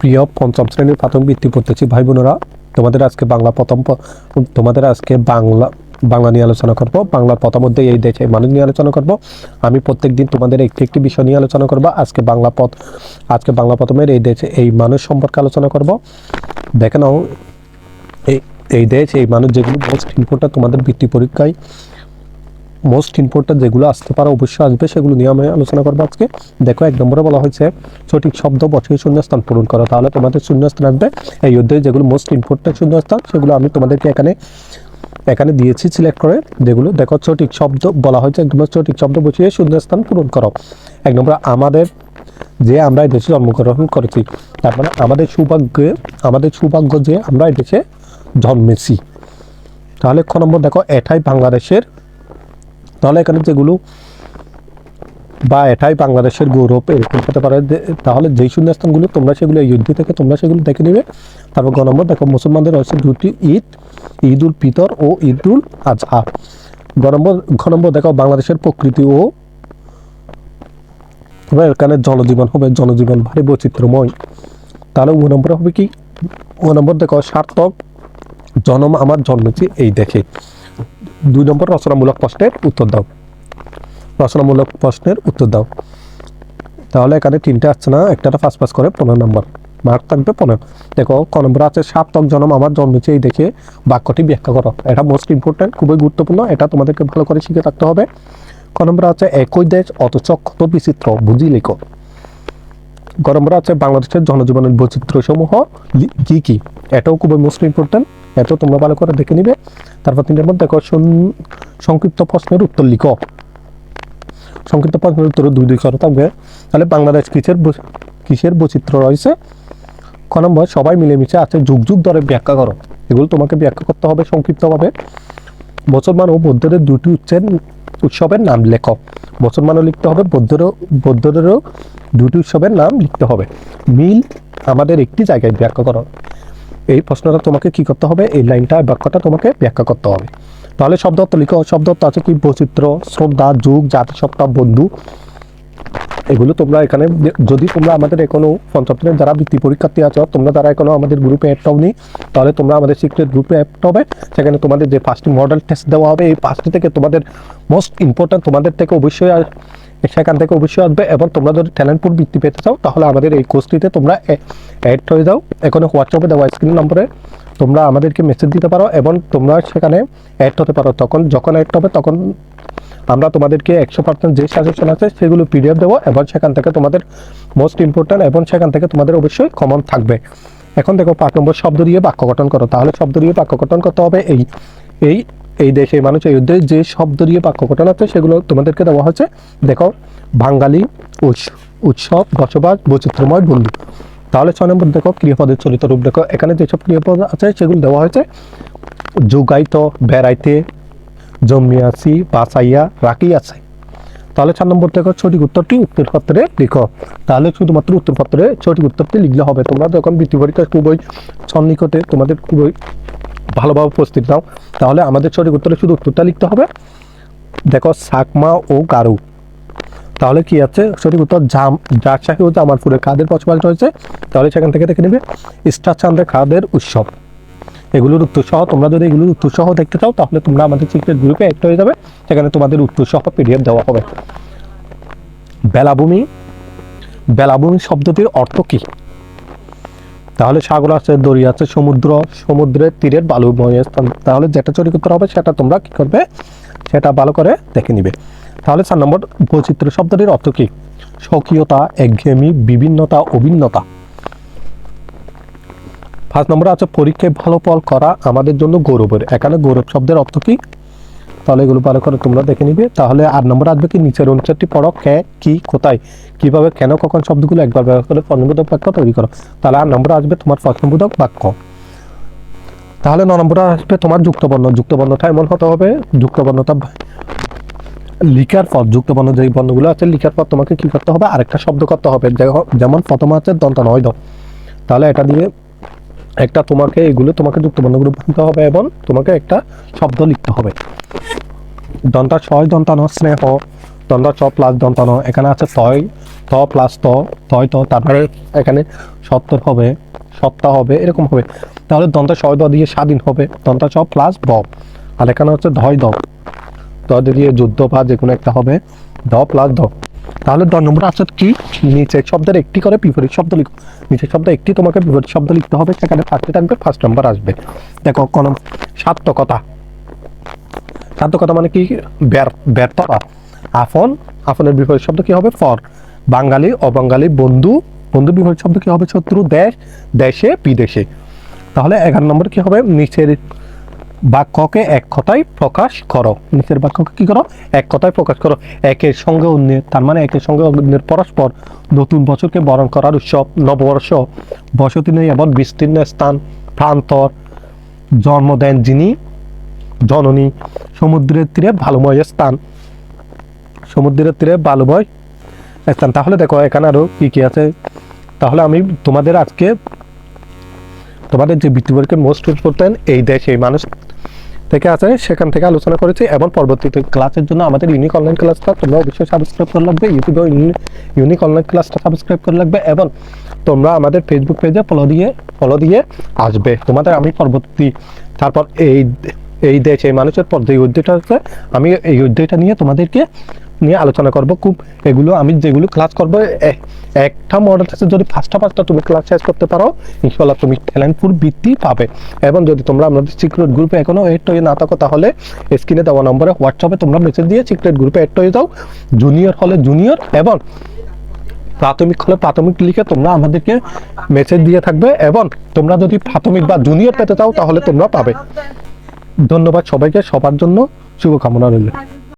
প্রিয় পঞ্চম শ্রেণীর প্রাথমিক বৃত্তি পড়তেছি ভাই বোনেরা, তোমাদের আজকে বাংলা নিয়ে আলোচনা করব। বাংলার প্রথম অধ্যায় এই দেশে মানুষ নিয়ে আলোচনা করব। আমি প্রত্যেক দিন তোমাদের একটি বিষয় নিয়ে আলোচনা করব। আজকে বাংলা প্রথমের এই দেশে এই মানুষ সম্পর্কে আলোচনা করব। দেখে নাও, এই দেশ এই মানুষ যেগুলো মোস্ট ইম্পর্টেন্ট তোমাদের বৃত্তি পরীক্ষায় মোস্ট ইম্পর্টেন্ট যেগুলো আসতে পারে, অবশ্যই আসবে, সেগুলো নিয়ে আমি আলোচনা করবো আজকে। দেখো, 1 নম্বরে বলা হয়েছে সঠিক শব্দ বসিয়ে শূন্যস্থান পূরণ করো। তাহলে তোমাদের শূন্যস্থান আসবে এই অধ্যায়ে যেগুলো মোস্ট ইম্পর্টেন্ট শূন্যস্থান, সেগুলো আমি তোমাদেরকে এখানে দিয়েছি সিলেক্ট করে। যেগুলো দেখো সঠিক শব্দ বলা হয়েছে, একদম সঠিক শব্দ বসিয়ে শূন্যস্থান পূরণ করো। 1 নম্বর, আমরা এই দেশে জন্মগ্রহণ করেছি, তার মানে আমাদের সৌভাগ্য যে আমরা এই দেশে জন্মেছি। তাহলে খ নম্বর, দেখো এটাই বাংলাদেশের, তাহলে এখানে যেগুলো বা এটাই বাংলাদেশের গৌরব এরকম হতে পারে। তাহলে যেই শূন্যস্থানগুলো তোমরা সেগুলো এই যুদ্ধ থেকে তোমরা সেগুলো দেখে নিবে। তারপর গ নম্বর, দেখো মুসলমানদের রয়েছে দুটি ঈদ, ঈদ উল ফিতর ও ঈদ উল আজহা। ঘ নম্বর, দেখো বাংলাদেশের প্রকৃতি ও এখানে জনজীবন ভারী বৈচিত্র্যময়। তাহলে ও নম্বর হবে কি? ও নম্বর, দেখো সার্থক জন্ম আমার জন্মেছি এই দেখে। 2 নম্বর, রচনামূলক প্রশ্নের উত্তর দাও। তাহলে এখানে 3টে আসছে না, একটা পাস করে 15 নম্বর মার্ক থাকবে 15। দেখো ক নম্বর আছে সার্থক জন্ম আমার জন্মেছে এই দেখে বাক্যটি ব্যাখ্যা করো। এটা মোস্ট ইম্পর্টেন্ট, খুবই গুরুত্বপূর্ণ, এটা তোমাদেরকে ভালো করে শিখে থাকতে হবে। ক নম্বর আছে একই দেশ অথচ কত বিচিত্র, বুঝি লেখো। গ নম্বর আছে বাংলাদেশের জনজীবনের বৈচিত্র্য সমূহ কি কি, এটাও খুবই মোস্ট ইম্পর্টেন্ট, এটাও তোমরা ভালো করে দেখে নিবে। তারপর 3 নম্বর, দেখো সংক্ষিপ্ত প্রশ্নের উত্তর লিখো। সংক্ষিপ্ত প্রশ্নের উত্তর 2 করে থাকবে। তাহলে বাংলাদেশ কিসের বৈচিত্র্য রয়েছে। ক নম্বর, সবাই মিলেমিশে আছে, যুগ যুগ ধরে ব্যাখ্যা করো। এগুলো তোমাকে ব্যাখ্যা করতে হবে সংক্ষিপ্তভাবে। মুসলমান ও বৌদ্ধদের 2টি উৎসবের নাম লেখো। মুসলমানও লিখতে হবে, বৌদ্ধদেরও 2টি উৎসবের নাম লিখতে হবে। মিল আমাদের একটি জায়গায় ব্যাখ্যা করো। এই প্রশ্নটা তোমাকে কি করতে হবে, এই লাইনটা বাক্যটা তোমাকে ব্যাখ্যা করতে হবে। তাহলে শব্দ অর্থ লিখো। শব্দ অর্থ আছে কি, বৈচিত্র্য, শ্রদ্ধা, যুগ, জাতিসত্তা, বন্ধু। এগুলো তোমরা এখানে, যদি তোমরা আমাদের এখনো পঞ্চম শ্রেণীর যারা বৃত্তি পরীক্ষার্থী আছো, তোমরা যারা এখনো আমাদের গ্রুপে অ্যাড হওনি, তাহলে তোমরা আমাদের সিক্রেট গ্রুপে অ্যাড হবে। সেখানে তোমাদের যে 5টি মডেল টেস্ট দেওয়া হবে, এই 5টি থেকে তোমাদের মোস্ট ইম্পর্টেন্ট তোমাদের থেকে অবশ্যই সেখান থেকে অবশ্যই আসবে। এবং তোমরা যদি ট্যালেন্টফুল বৃত্তি পেতে চাও, তাহলে আমাদের এই কোর্সটিতে তোমরা অ্যাড হয়ে যাও। এখন হোয়াটসঅ্যাপে দেওয়া স্ক্রিন নম্বরে তোমরা আমাদেরকে মেসেজ দিতে পারো এবং তোমরা সেখানে অ্যাড হতে পারো। যখন অ্যাড হবে, তখন আমরা তোমাদেরকে 100% যে সাজেশন আছে সেগুলো PDF দেবো, এবং সেখান থেকে তোমাদের মোস্ট ইম্পর্টেন্ট এবং সেখান থেকে তোমাদের অবশ্যই কমন থাকবে। এখন দেখো 5 নম্বর, শব্দ দিয়ে বাক্য গঠন করো। তাহলে শব্দ দিয়ে বাক্য গঠন করতে হবে। এই দেশে মানুষ এই অধ্যায়ে যে শব্দ দিয়ে বাক্য গঠন আছে সেগুলো তোমাদেরকে দেওয়া হয়েছে। দেখো, বাঙালি, উৎসব, বসবাস, বৈচিত্র্যময়, বন্ধু। তাহলে 6 নম্বর, দেখো ক্রিয়াপদের চলিত রূপ। দেখো এখানে যেসব ক্রিয়াপদ আছে সেগুলো দেওয়া হয়েছে। যোগাইতো, বেড়াইতে, জন্মিয়াছি, বাঁচাইয়া, রাখি আছে। তাহলে 4 নম্বর, দেখো সঠিক উত্তরটি উত্তরপত্রে লিখো। তাহলে শুধুমাত্র উত্তরপত্রে সঠিক উত্তরটি লিখলে হবে। তোমরা যখন বৃত্তি পরীক্ষা খুবই সন্নিকটে, তোমাদের খুবই ভালোভাবে প্রস্তুতি নাও, তাহলে আমাদের সঠিক উত্তরে শুধু উত্তরটা লিখতে হবে। দেখো সাকমা ও গারু। তাহলে কি আছে সঠিক উত্তর, রাজশাহী ও জামালপুরে কাদের বসবাস রয়েছে। তাহলে সেখান থেকে দেখে নেবে স্টার চান্দ্রে কাদের উৎসব। এগুলোর উত্তর সহ, তোমরা যদি এগুলোর উত্তর সহ দেখতে চাও, তাহলে তোমরা আমাদের সিক্রেট গ্রুপে অ্যাড হয়ে যাবে। সেখানে তোমাদের উত্তর সহ PDF দেওয়া হবে। বেলাভূমি শব্দটির অর্থ কি। তাহলে সাগর আছে, দরিয়া আছে, সমুদ্রের তীরের বালুময় স্থান। তাহলে যেটা সঠিক উত্তর হবে সেটা তোমরা কি করবে, সেটা ভালো করে দেখে নিবে। তাহলে 4 নম্বর, বৈচিত্র্য শব্দটির অর্থ কি। স্বকীয়তা, একঘেয়েমি, বিভিন্নতা, অভিন্নতা। 5 নম্বর আছে পরীক্ষায় ভালো ফল করা আমাদের জন্য গৌরবের। এখানে গৌরব শব্দের অর্থ কি। তাহলে এগুলো ভালো করে তোমরা দেখে নিবে। তাহলে 8 নম্বর আসবে কি, নিচের অনুচ্ছেদটি পড়ো। কে, কি, কোথায়, কিভাবে, কেন, কখন শব্দগুলো একবার ব্যবহার করে প্রশ্নবোধক বাক্য তৈরি করো। তাহলে 8 নম্বর আসবে তোমার প্রশ্নবোধক বাক্য। তাহলে 9 নম্বর আসবে তোমার যুক্তবর্ণটা এমন হতে হবে, যুক্তবর্ণটা লিখার পর, যুক্তবর্ণ যে বর্ণগুলো আছে লিখার পর তোমাকে কি করতে হবে, আরেকটা শব্দ করতে হবে। যেমন প্রথমে আছে দন্তানয় দ। তাহলে এটা দিয়ে তোমাকে যুক্তবর্ণগুলো বানতে হবে এবং তোমাকে একটা শব্দ লিখতে হবে। দন্তা ছয়, দন্তানো স্নেহ, দন্তা চ প্লাস দন্তানো। এখানে আছে তয়, ত প্লাস ত, তয় ত, তারপরে এখানে সত্তর হবে, সপ্তাহ হবে, এরকম হবে। তাহলে দন্ত স দ দিয়ে স্বাধীন হবে, দন্ত স প্লাস ব। আর এখানে হচ্ছে ধয় দ, দ দিয়ে যুদ্ধ বা যে কোনো একটা হবে, দ প্লাস দ। তাহলে 10 নম্বর আছে কি, নিচের শব্দের একটি করে বিপরীত শব্দ লিখো। নিচের শব্দ একটি তোমাকে বিপরীত শব্দ লিখতে হবে, সেখানে ফার্স্টে থাকবে, ফার্স্ট নাম্বার আসবে। দেখো কোন সার্থকতা, সার্থকতা মানে কি, ব্যর্থতা। আপন, আপনের বিপরীত শব্দ কি হবে, ফর। বাঙালি, অবাঙালি, বন্ধু, বন্ধুর বিপরীত শব্দ কি হবে, শত্রু। দেশ, দেশে, বিদেশে। তাহলে 11 নম্বর কি হবে, নিচের বাক্যকে এক কথায় প্রকাশ করো। নিচের বাক্যকে কি করো, এক কথায় প্রকাশ করো। একের সঙ্গে অন্যের, তার মানে একের সঙ্গে অন্যের পরস্পর, নতুন বছরকে বরণ করার উৎসব, নববর্ষ, বসতি নেই এমন বিস্তীর্ণ স্থান, প্রান্তর, জন্ম দেন যিনি, জননী, সমুদ্রের তীরে ভালোময় স্থান, সমুদ্রের তীরে ভালোময় স্থান। তাহলে দেখো এখানে আরো কি কি আছে। তাহলে আমি তোমাদের আজকে তোমাদের যে বৃত্তিপরীক্ষার মোস্ট ইম্পর্টেন্ট এই দেশ এই মানুষ থেকে আছে, সেখান থেকে আলোচনা করেছি। এবং পরবর্তীতে ক্লাসের জন্য আমাদের ইউনিক অনলাইন ক্লাসটা তোমরা অবশ্যই সাবস্ক্রাইব করে লাগবে, ইউটিউবে ইউনিক অনলাইন ক্লাসটা সাবস্ক্রাইব করে লাগবে, এবং তোমরা আমাদের ফেসবুক পেজে ফলো দিয়ে আসবে। তোমাদের আমি পরবর্তী, তারপর এই দেশ এই মানুষের পর যে অধ্যায়টা আছে, আমি এই অধ্যায়টা নিয়ে তোমাদেরকে নিয়ে আলোচনা করব। খুব এগুলো আমি যেগুলো ক্লাস করবো, একটা মডেল আছে, যদি পাঁচটা তুমি ক্লাস শেষ করতে পারো, ইনশাল্লাহ তুমি ট্যালেন্টফুল বৃত্তি পাবে। এবং যদি তোমরা আমাদের সিক্রেট গ্রুপে এখনো এড হয়ে না থাকো, তাহলে স্ক্রিনে দেওয়া নম্বরে হোয়াটসঅ্যাপে তোমরা মেসেজ দিয়ে সিক্রেট গ্রুপে এড হয়ে যাও। জুনিয়র হলে জুনিয়র এবং প্রাথমিক হলে প্রাথমিক লিখে তোমরা আমাদেরকে মেসেজ দিয়ে থাকবে। এবং তোমরা যদি প্রাথমিক বা জুনিয়র পেতে চাও, তাহলে তোমরা পাবে। ধন্যবাদ সবাইকে, সবার জন্য শুভকামনা রইল।